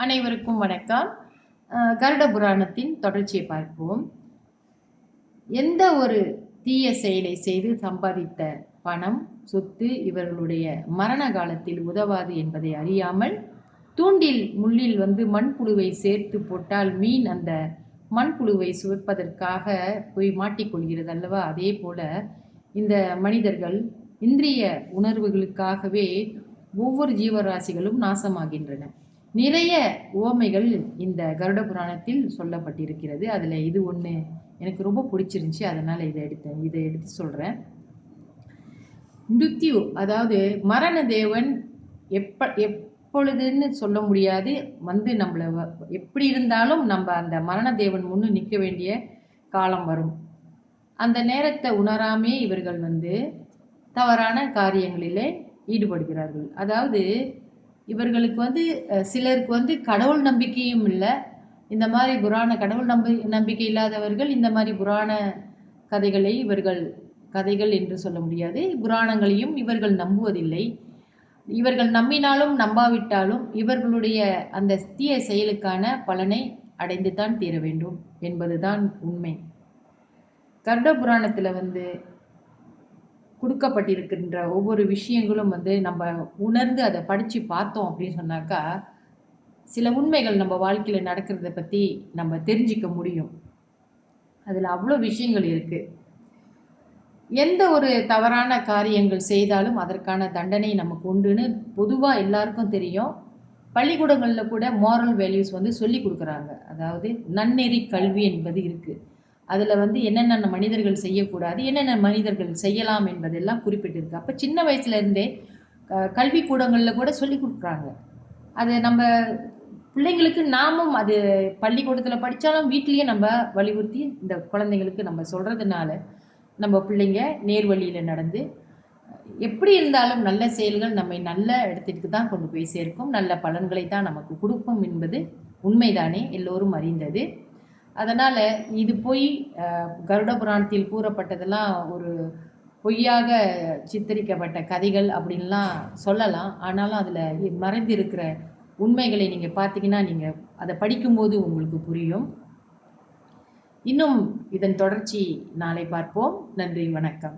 அனைவருக்கும் வணக்கம். கருட புராணத்தின் தொடர்ச்சியை பார்ப்போம். எந்த ஒரு தீய செயலை செய்து சம்பாதித்த பணம், சொத்து இவர்களுடைய மரண காலத்தில் உதவாது என்பதை அறியாமல் தூண்டில் முள்ளில் மண்புழுவை சேர்த்து போட்டால் மீன் அந்த மண்புழுவை சுவைப்பதற்காக போய் மாட்டிக்கொள்கிறது அல்லவா? அதே போல இந்த மனிதர்கள் இந்திரிய உணர்வுகளுக்காகவே ஒவ்வொரு ஜீவராசிகளும் நாசமாகின்றன. நிறைய உவமைகள் இந்த கருட புராணத்தில் சொல்லப்பட்டிருக்கிறது. அதில் இது ஒன்று எனக்கு ரொம்ப பிடிச்சிருந்துச்சி, அதனால் இதை எடுத்து சொல்கிறேன். மிருத்யு, அதாவது மரண தேவன் எப்பொழுதுன்னு சொல்ல முடியாது. நம்மளை எப்படி இருந்தாலும் நம்ம அந்த மரண தேவன் முன்னு நிற்க வேண்டிய காலம் வரும். அந்த நேரத்தை உணராமே இவர்கள் தவறான காரியங்களிலே ஈடுபடுகிறார்கள். அதாவது இவர்களுக்கு சிலருக்கு கடவுள் நம்பிக்கையும் இல்லை. இந்த மாதிரி கடவுள் நம்பிக்கை இல்லாதவர்கள் இந்த மாதிரி புராண கதைகளை இவர்கள் கதைகள் என்று சொல்ல முடியாது. புராணங்களையும் இவர்கள் நம்புவதில்லை. இவர்கள் நம்பினாலும் நம்பாவிட்டாலும் இவர்களுடைய அந்த தீய செயலுக்கான பலனை அடைந்துதான் தீர வேண்டும் என்பதுதான் உண்மை. கருட புராணத்தில் கொடுக்கப்பட்டிருக்கின்ற ஒவ்வொரு விஷயங்களும் நம்ம உணர்ந்து அதை படித்து பார்த்தோம் அப்படின்னு சொன்னாக்கா சில உண்மைகள் நம்ம வாழ்க்கையில் நடக்கிறத பற்றி நம்ம தெரிஞ்சிக்க முடியும். அதில் அவ்வளோ விஷயங்கள் இருக்குது. எந்த ஒரு தவறான காரியங்கள் செய்தாலும் அதற்கான தண்டனை நமக்கு உண்டுன்னு பொதுவாக எல்லாருக்கும் தெரியும். பள்ளிக்கூடங்களில் கூட மாரல் வேல்யூஸ் சொல்லி கொடுக்குறாங்க. அதாவது நன்னெறி கல்வி என்பது இருக்குது. அதில் என்னென்ன மனிதர்கள் செய்யக்கூடாது, என்னென்ன மனிதர்கள் செய்யலாம் என்பதெல்லாம் குறிப்பிட்டிருக்கு. அப்போ சின்ன வயசுலேருந்தே கல்வி கூடங்களில் கூட சொல்லி கொடுக்குறாங்க. அது நம்ம பிள்ளைங்களுக்கு நாமும் அது பள்ளிக்கூடத்தில் படித்தாலும் வீட்லேயே நம்ம வலியுறுத்தி இந்த குழந்தைங்களுக்கு நம்ம சொல்கிறதுனால நம்ம பிள்ளைங்க நேர்வழியில் நடந்து எப்படி இருந்தாலும் நல்ல செயல்கள் நம்மை நல்ல இடத்திற்கு தான் கொண்டு போய் சேர்க்கும், நல்ல பலன்களை தான் நமக்கு கொடுக்கும் என்பது உண்மைதானே, எல்லோரும் அறிந்தது. அதனால் இது போய் கருட புராணத்தில் கூறப்பட்டதெல்லாம் ஒரு பொய்யாக சித்தரிக்கப்பட்ட கதைகள் அப்படின்லாம் சொல்லலாம். ஆனாலும் அதில் மறைந்திருக்கிற உண்மைகளை நீங்கள் பார்த்தீங்கன்னா நீங்கள் அதை படிக்கும்போது உங்களுக்கு புரியும். இன்னும் இதன் தொடர்ச்சி நாளை பார்ப்போம். நன்றி, வணக்கம்.